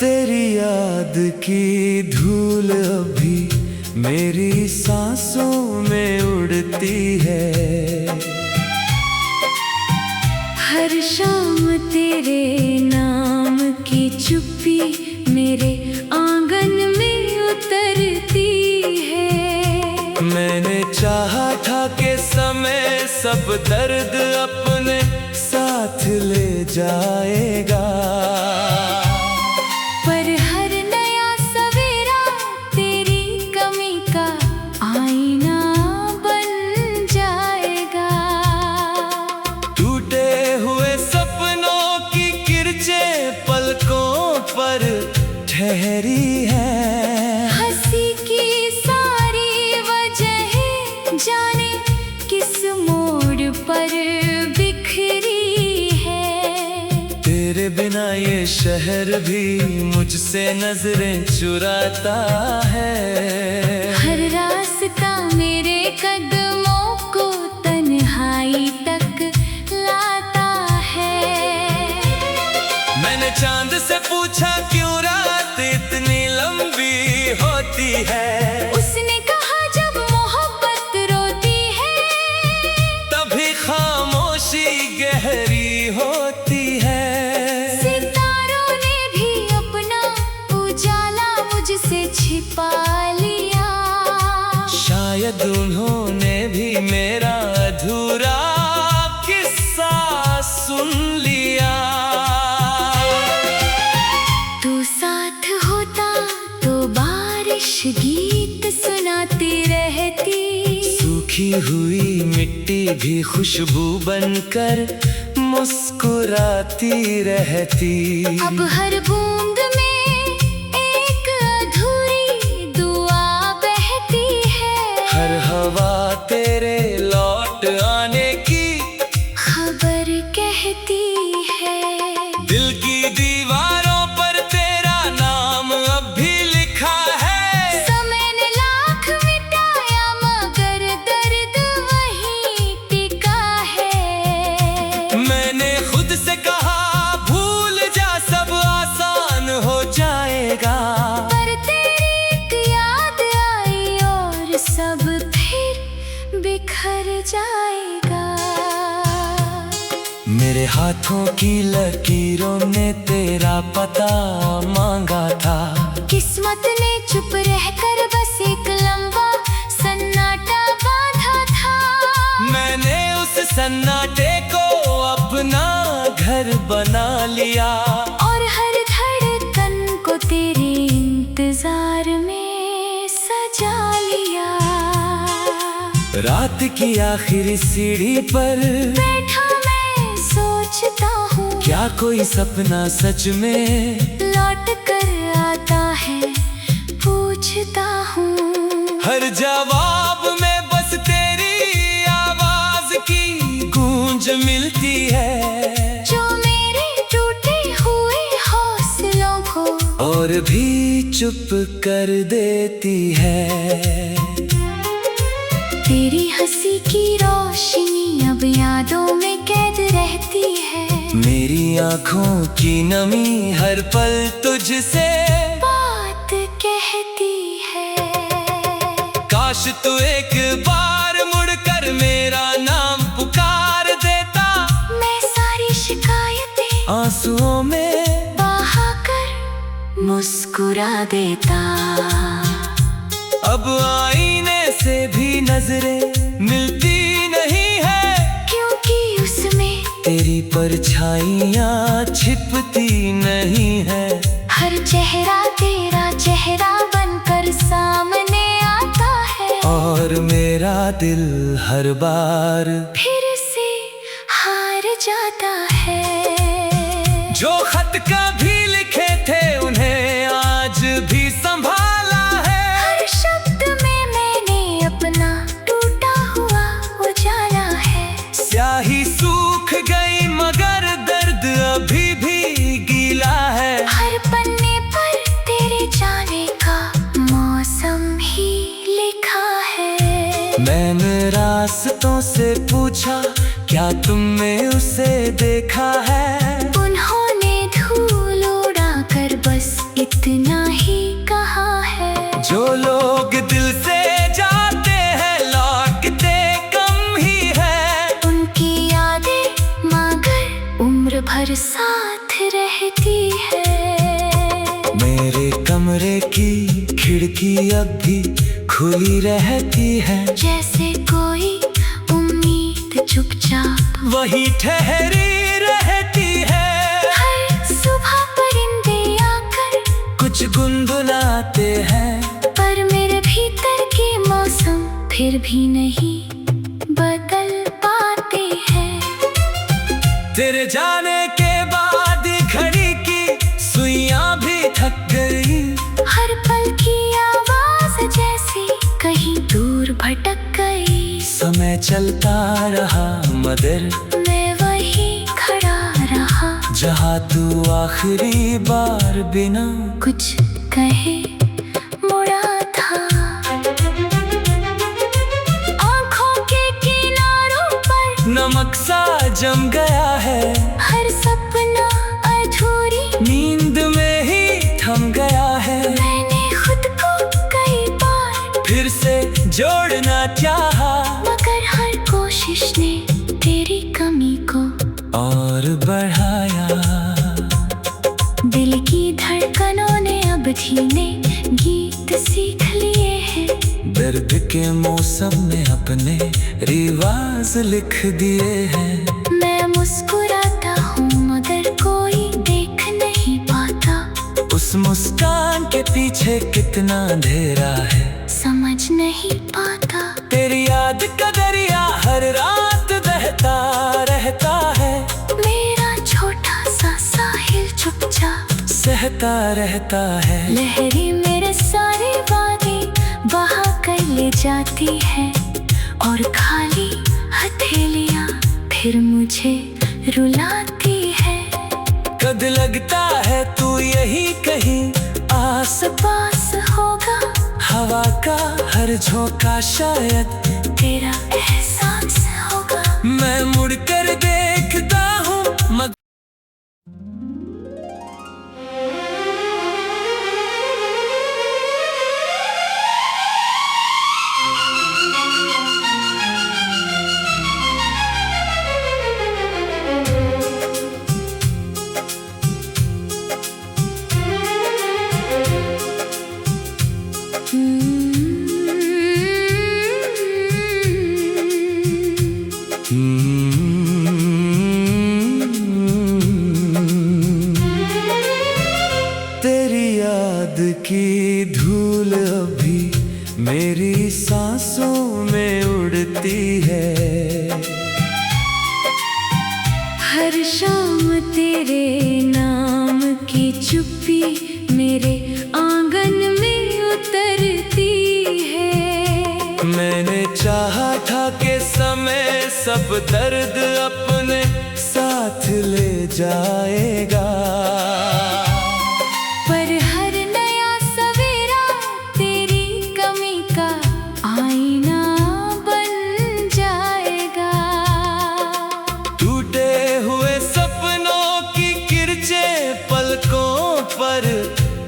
तेरी याद की धूल अभी मेरी सांसों में उड़ती है। हर शाम तेरे नाम की चुप्पी मेरे आंगन में उतरती है। मैंने चाहा था कि समय सब दर्द अपने साथ ले जाएगा, पर हर नया सवेरा तेरी कमी का आईना बन जाएगा। टूटे हुए सपनों की किरचें पलकों पर ठहरी है। हंसी की सारी वजह जाने किस मोड़ पर बिखरी है। तेरे बिना ये शहर भी मुझसे नजरें चुराता है। हर रास्ता मेरे कदमों को तन्हाई तक लाता है। मैंने चांद से पूछा क्यों रात इतनी लंबी होती है। उसने कहा जब मोहब्बत रोती है तभी खामोशी गहरी होती है। सितारों ने भी अपना उजाला मुझसे छिपा लिया। शायद उन्होंने भी मेरा अधूरा किस्सा सुन लिया। तू साथ होता तो बारिश गीत सुनाती रहती। सूखी हुई मिट्टी भी खुशबू बनकर मुस्कुराती रहती। अब हर बूंद में एक अधूरी दुआ बहती है। हर हवा तेरे लौट आने की खबर कहती है। दिल की दीवारों पर तेरा नाम अब भी लिखा है। समय ने लाख मिटाया मगर दर्द वहीं टिका है। मैंने खुद से कहा भूल जा सब आसान हो जाएगा, पर तेरी एक याद आई और सब फिर बिखर जाएगा। मेरे हाथों की लकीरों ने तेरा पता मांगा था। किस्मत ने चुप रहकर बस एक लंबा सन्नाटा बांधा था। मैंने उस सन्नाटे को अपना घर बना लिया। और हर धड़कन को तेरे इंतजार में सजा लिया। रात की आखिरी सीढ़ी पर बैठा मैं सोचता हूँ क्या कोई सपना सच में लौट कर आता है। पूछता हूँ हर जवाब में बस तेरी आवाज की गूंज मिलती है। जो मेरे टूटे हुए हौसलों को और भी चुप कर देती है। तेरी हंसी की रोशनी अब यादों में कैद रहती है। मेरी आँखों की नमी हर पल तुझसे बात कहती है। काश तू एक बार मुड़कर मेरा नाम पुकार देता। मैं सारी शिकायतें आंसुओं में बहाकर मुस्कुरा देता। अब आईने से भी नजरें मिलती नहीं है, क्योंकि उसमें तेरी परछाइयाँ छिपती नहीं है। हर चेहरा तेरा चेहरा बनकर सामने आता है। और मेरा दिल हर बार फिर से हार जाता है। जो खत कभी लिखे थे उन्हें आज भी संभाला है। हर शब्द में मैंने अपना टूटा हुआ उजाला है। स्याही सूख गई मगर दर्द अभी भी गीला है। हर पन्ने पर तेरे जाने का मौसम ही लिखा है। मैंने रास्तों से पूछा क्या तुमने उसे देखा है। उन्होंने धूल उड़ाकर बस इतना ही कहा है। जो लोग दिल से जाते हैं लौटते कम ही है। उनकी यादें मगर उम्र भर साथ रहती है। मेरे कमरे की खिड़की अब भी खुली रहती है। जैसे कोई उम्मीद चुपचाप वही ठहरी रहती है। हर सुबह परिंदे आकर कुछ गुनगुनाते हैं। पर मेरे भीतर के मौसम फिर भी नहीं बदल पाते हैं। तेरे जाने के बाद घड़ी की सुइयां भी थक गई। हर पल की आवाज जैसी कहीं दूर भटक गई। समय चलता रहा मगर मैं वही खड़ा रहा। जहाँ तू आखिरी बार बिना कुछ कहे मुड़ा था। आँखों के किनारों पर नमक सा जम गया है। हर सपना अधूरी नींद में ही थम गया है। मैंने खुद को कई बार फिर से जोड़ना चाहा मगर हर कोशिश ने तेरी कमी को और बढ़ाया। दिल की धड़कनों ने अब धीमे गीत सीख लिए हैं। दर्द के मौसम में अपने रिवाज लिख दिए हैं। मैं मुस्कुराता हूँ मगर कोई देख नहीं पाता। उस मुस्कान के पीछे कितना अंधेरा है समझ नहीं पाता। तेरी याद का दरिया हर रात बहता रहता है। मेरा छोटा सा साहिल चुपचाप सहता रहता है। लहरें मेरे सारे वादे बहा कर ले जाती है। और खाली हथेलियाँ फिर मुझे रुलाती है। कद लगता है तू यही कहीं आस पास होगा। हवा का हर झोंका शायद तेरा एहसास होगा। मैं मुड़कर देखता हूँ मगर तेरी याद की धूल अभी मेरी सांसों में उड़ती है। हर शाम तेरे नाम की चुप्पी मेरे आंगन में उतरती है। मैंने चाहा था कि समय सब दर्द अपने साथ ले जाएगा। पर हर नया सवेरा तेरी कमी का आईना बन जाएगा। टूटे हुए सपनों की किरचें पलकों पर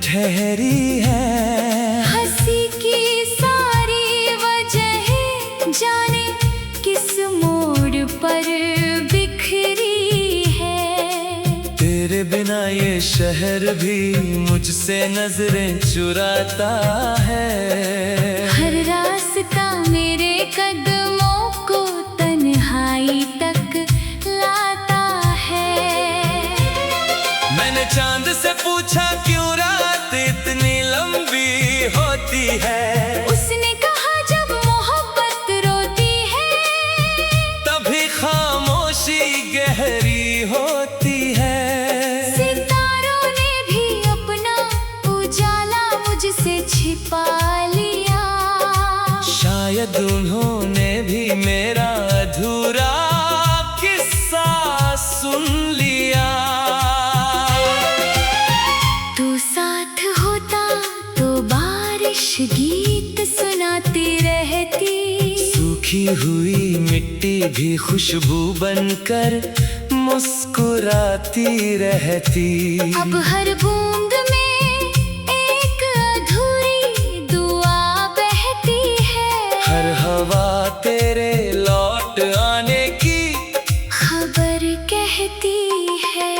ठहरी है। हंसी की सारी वजह जाने किस मोड़ पर बिखरी है। तेरे बिना ये शहर भी मुझसे नजरें चुराता है। हर रास्ता मेरे कदमों को तन्हाई तक लाता है। मैंने चांद से पूछा क्यों रात इतनी लंबी होती है। उसने कहा जब मोहब्बत रोती है तभी खामोशी गहरी होती है। सूखी हुई मिट्टी भी खुशबू बनकर मुस्कुराती रहती। अब हर बूंद में एक अधूरी दुआ बहती है। हर हवा तेरे लौट आने की खबर कहती है।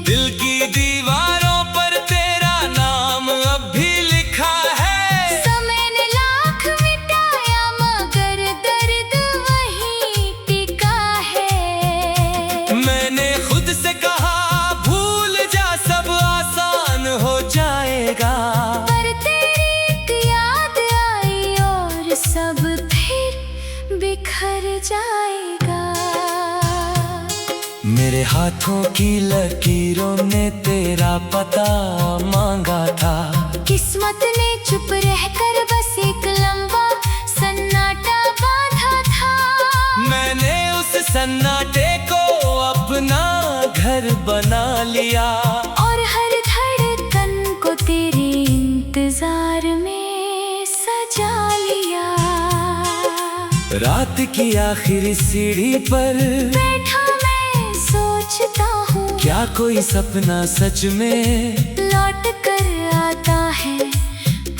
दिल की दीवारों पर तेरा नाम अब भी लिखा है। समय ने लाख मिटाया मगर दर्द वहीं टिका है। मैंने खुद से कहा भूल जा, सब आसान हो जाएगा। पर तेरी एक याद आई और सब फिर बिखर जाएगा। मेरे हाथों की लकीरों ने तेरा पता मांगा था। किस्मत ने चुप रहकर बस एक लंबा सन्नाटा बांधा था। मैंने उस सन्नाटे को अपना घर बना लिया। और हर धड़कन को तेरे इंतजार में सजा लिया। रात की आखिरी सीढ़ी पर बैठा मैं सोचता हूँ, क्या कोई सपना सच में लौट कर आता है,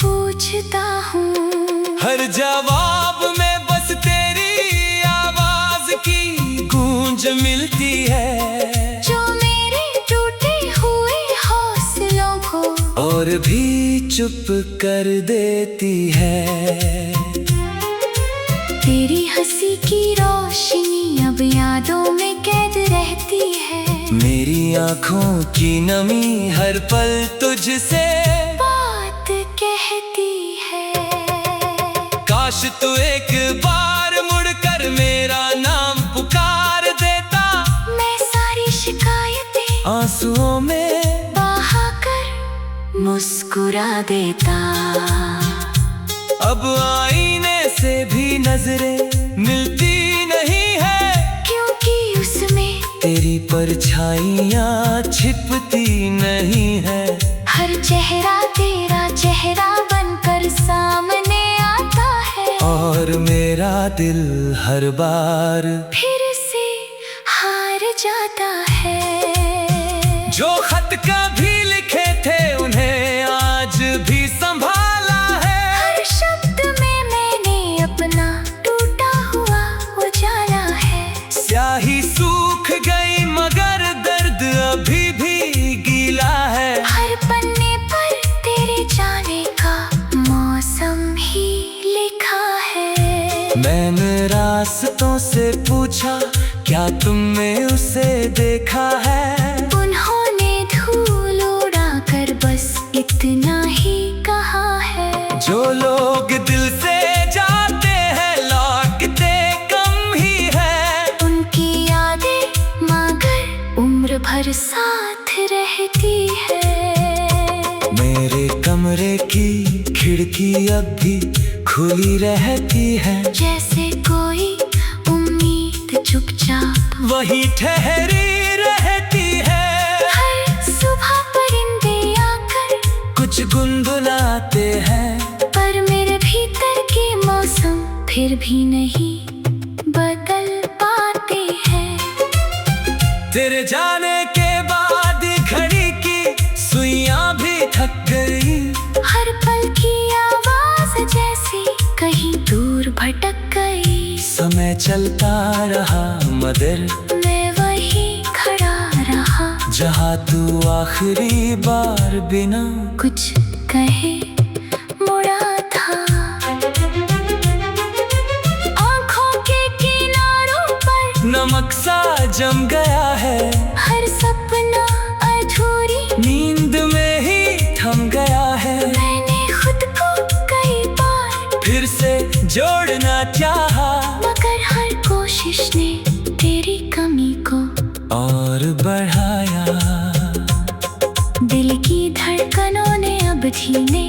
पूछता हूँ। हर जवाब में बस तेरी आवाज की गूंज मिलती है। जो मेरे टूटे हुए हौसलों को और भी चुप कर देती है। तेरी हंसी की रोशनी अब यादों में कैद रहती है। मेरी आँखों की नमी हर पल तुझसे बात कहती है। काश तू एक बार मुड़कर मेरा नाम पुकार देता। मैं सारी शिकायतें आंसुओं में बहाकर मुस्कुरा देता। अब आईने से भी नजरें मिलती नहीं है, क्योंकि उसमें तेरी परछाइयाँ छिपती नहीं है। हर चेहरा तेरा चेहरा बनकर सामने आता है। और मेरा दिल हर बार फिर से हार जाता है। जो खत कभी लिखे थे उन्हें आज भी संभाला है। हर शब्द में मैंने अपना टूटा हुआ उजाला है। स्याही सूख गई मगर दर्द अभी भी गीला है। हर पन्ने पर तेरे जाने का मौसम ही लिखा है। मैंने रास्तों से पूछा, क्या तुमने उसे देखा है? उन्होंने धूल उड़ाकर बस इतना ही कहा है। जो लोग दिल से जाते हैं लौटते कम ही है। उनकी यादें मगर उम्र भर साथ रहती है। मेरे कमरे की खिड़की अब भी खुली रहती है। जैसे कोई उम्मीद चुपचाप वही ठहरी रहती है। हर सुबह परिंदे आकर कुछ गुनगुनाते हैं, पर मेरे भीतर के मौसम फिर भी नहीं बदल पाते हैं। तेरे जाने के बाद घड़ी की सुइयां भी थक गई। हर पल की आवाज जैसी कहीं दूर भटक गई। समय चलता रहा मगर मैं वहीं खड़ा रहा, जहाँ तू आखिरी बार बिना कुछ कहे मुड़ा था। आँखों के किनारों पर नमक सा जम गया है। हर सपना अधूरी नींद में ही थम गया है। मैंने खुद को कई बार फिर से जोड़ना चाहा, मगर हर कोशिश ने तेरी कमी को और बढ़ाया। दिल की धड़कनों ने अब धीमे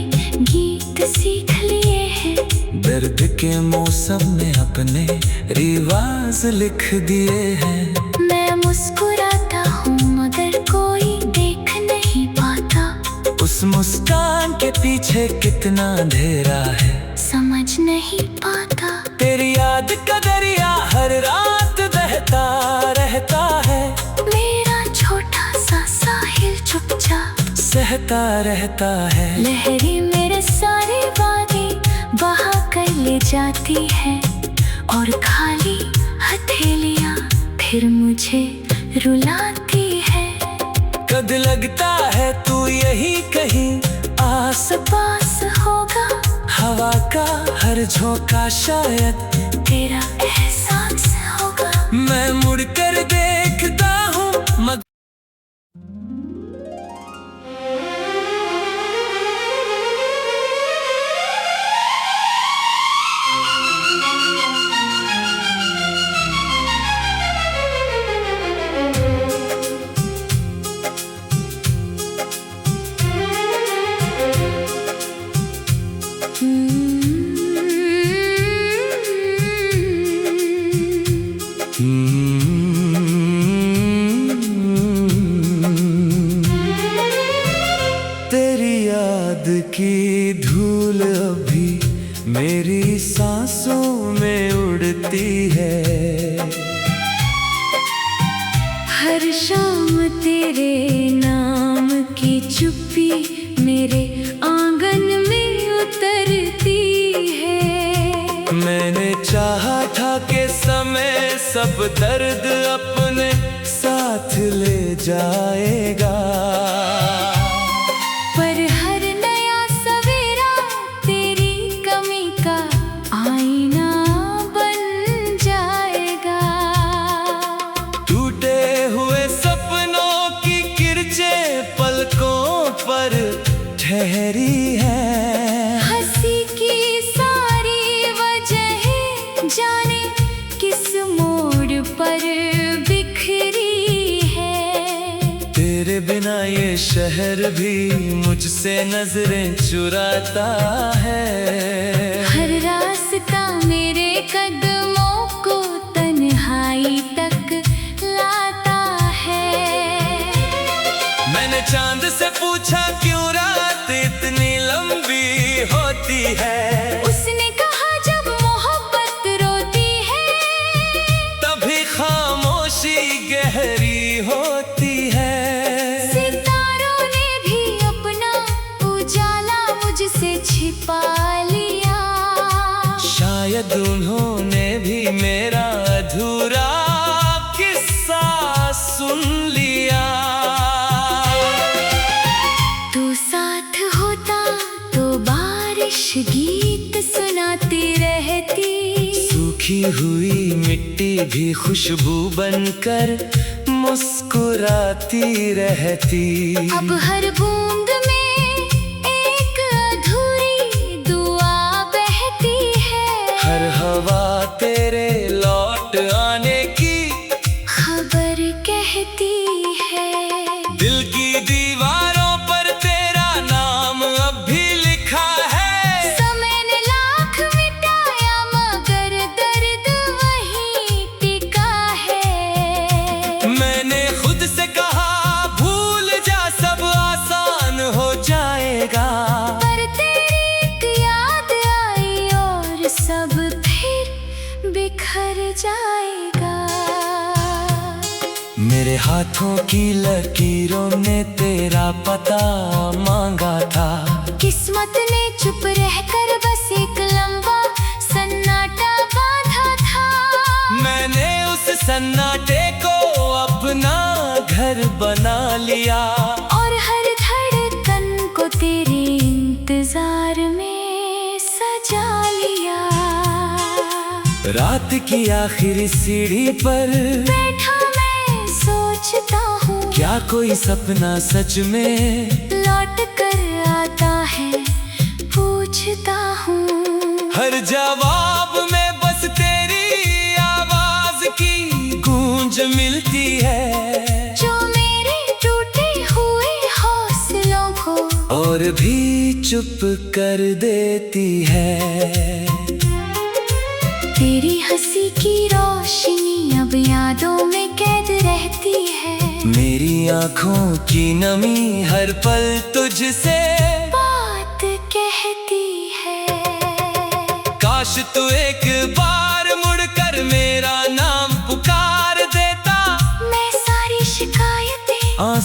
गीत सीख लिए हैं। दर्द के मौसम में अपने रिवाज लिख दिए हैं। मैं मुस्कुराता हूँ मगर कोई देख नहीं पाता। उस मुस्कान के पीछे कितना अंधेरा है समझ नहीं पाता। तेरी याद मोहब्बत का दरिया हर रात बहता रहता है। मेरा छोटा सा साहिल चुपचाप सहता रहता है। लहरें मेरे सारे वादे बहा कर ले जाती है, और खाली हथेलियां फिर मुझे रुलाती है। कद लगता है तू यही कहीं आस पास होगा, हवा का हर झोंका शायद तेरा एहसास होगा। मैं मुड़ कर देखता हूँ मगर तेरी याद की धूल अभी मेरी सांसों में उड़ती है। हर शाम तेरे नाम की चुप्पी मेरे आंगन में उतरती है। मैंने चाहा था कि समय सब दर्द अपने साथ ले जाएगा, पर हर नया सवेरा तेरी कमी का आईना बन जाएगा। टूटे हुए सपनों की किरचें पलकों पर ठहरी है। हंसी की सारी वजह जाने किस मोड़ पर बिखरी है। तेरे बिना ये शहर भी मुझसे नजरें चुराता है। हर रास्ता मेरे कदमों को तन्हाई तक लाता है। मैंने चांद से पूछा क्यों रात इतनी लंबी होती है। उसने कहा जब मोहब्बत रोती है, तभी खामोशी गहरी होती है। सितारों ने भी अपना उजाला मुझसे छिपा लिया। शायद उन्होंने भी मेरा अधूरा किस्सा सुन लिया। तू साथ होता तो बारिश गीत सुनाती रहती। सूखी हुई मिट्टी भी खुशबू बनकर मुस्कुराती रहती। अब हर बूंद में एक अधूरी दुआ बहती है। हर हवा तेरे लौट आने की खबर कहती है। दिल की दीवारों पर तेरा नाम अब भी लिखा है। समय ने लाख मिटाया मगर दर्द वहीं टिका है। मैंने खुद से कहा भूल जा सब आसान हो जाएगा, पर तेरी एक याद आई और सब फिर बिखर जाएगा। मेरे हाथों की लकीरों ने तेरा पता मांगा था। किस्मत ने चुप रहकर बस एक लंबा सन्नाटा बांधा था। मैंने उस सन्नाटे को अपना घर बना लिया, और हर धड़कन को तेरे इंतजार में सजा लिया। रात की आखिरी सीढ़ी पर बैठा मैं सोचता हूँ, क्या कोई सपना सच में लौट कर आता है पूछता हूँ। हर जवाब में बस तेरी आवाज की गूंज मिलती है, जो मेरे टूटे हुए हौसलों को और भी चुप कर देती है। तेरी हंसी की रोशनी अब यादों में कैद रहती है। मेरी आँखों की नमी हर पल तुझसे बात कहती है। काश तू एक बार मुड़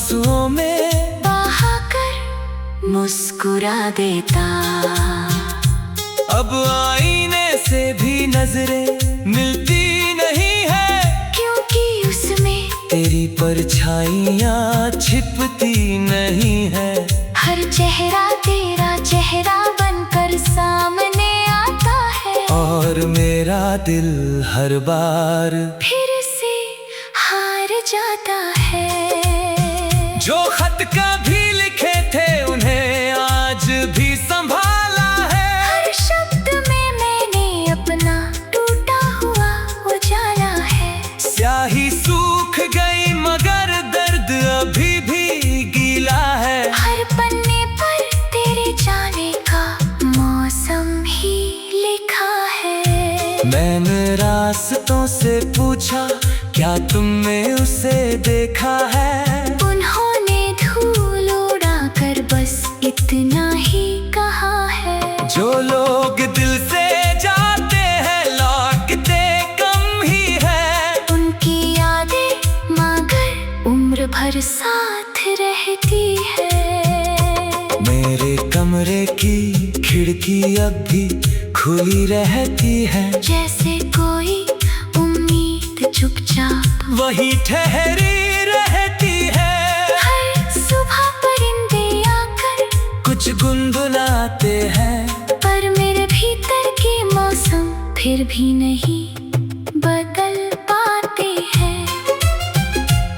आंसुओं में बहाकर मुस्कुरा देता। अब आईने से भी नजरें मिलती नहीं है, क्योंकि उसमें तेरी परछाइयाँ छिपती नहीं है। हर चेहरा तेरा चेहरा बनकर सामने आता है, और मेरा दिल हर बार फिर से हार जाता है। जो खत कभी लिखे थे उन्हें आज भी संभाला है। हर शब्द में मैंने अपना टूटा हुआ उजाला है। स्याही सूख गई मगर दर्द अभी भी गीला है। हर पन्ने पर तेरे जाने का मौसम ही लिखा है। मैंने रास्तों से पूछा, क्या तुमने उसे देखा है? उन्होंने धूल उड़ाकर बस इतना ही कहा है। जो लोग दिल से जाते हैं लौटते कम ही है। उनकी यादें मगर उम्र भर साथ रहती है। मेरे कमरे की खिड़की अब भी खुली रहती है। जैसे कोई उम्मीद चुपचाप वही ठहरी रहती है। हर सुबह परिंदे आकर कुछ गुनगुनाते हैं, पर मेरे भीतर के मौसम फिर भी नहीं बदल पाते हैं।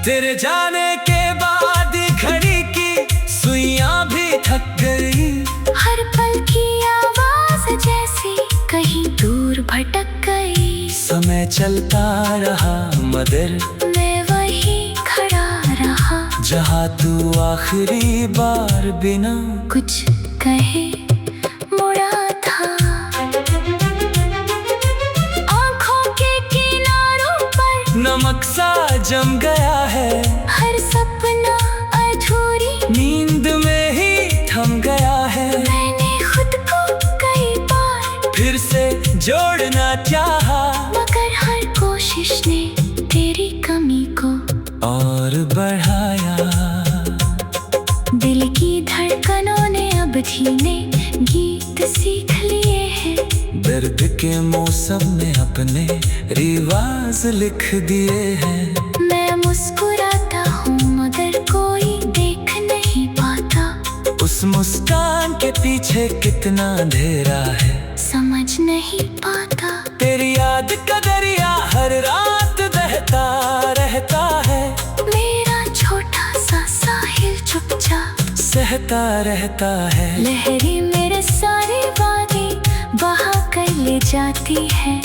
तेरे जाने के बाद घड़ी की सुइयां भी थक गई। हर पल की आवाज जैसी कहीं दूर भटक गई। समय चलता रहा मगर मैं वही खड़ा रहा, जहाँ तू आखिरी बार बिना कुछ कहे मुड़ा था। आँखों के किनारों पर नमक सा जम गया है। हर सपना अधूरी नींद में ही थम गया है। मैंने खुद को कई बार फिर से जोड़ना चाहा, मगर हर कोशिश ने तेरी कमी को और बढ़ाया। दिल की धड़कनों ने अब धीमे गीत सीख लिए हैं। दर्द के मौसम में अपने रिवाज लिख दिए हैं। मैं मुस्कुराता हूँ मगर कोई देख नहीं पाता। उस मुस्कान के पीछे कितना अंधेरा है समझ नहीं पाता। तेरी याद का दरिया हर रात बहता रहता है। मेरा छोटा सा साहिल चुपचाप सहता रहता है। लहरी मेरे सारे वादे बहा कर ले जाती है,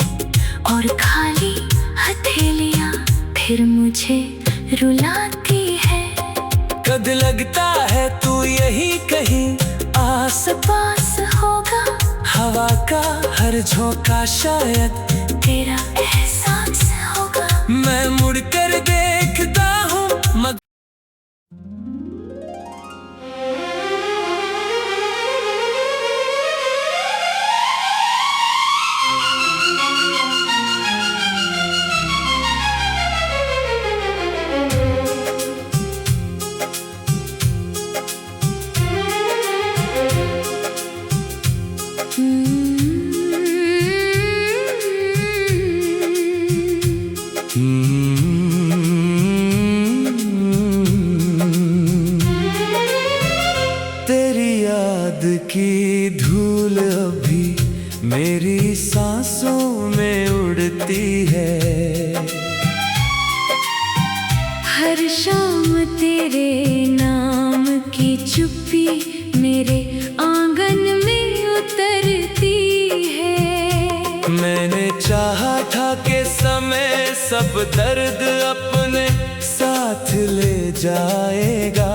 और खाली हथेलियाँ फिर मुझे रुलाती है। कद लगता है तू यही कहीं आस पास होगा हवा का हर झोंका शायद तेरा एहसास होगा। मैं मुड़कर देखता हूँ मगर तेरी याद की धूल अभी मेरी सांसों में उड़ती है। हर शाम तेरे नाम की चुप्पी मेरे आंगन में उतरती है। मैंने चाहा था कि समय सब दर्द अपने साथ ले जाएगा।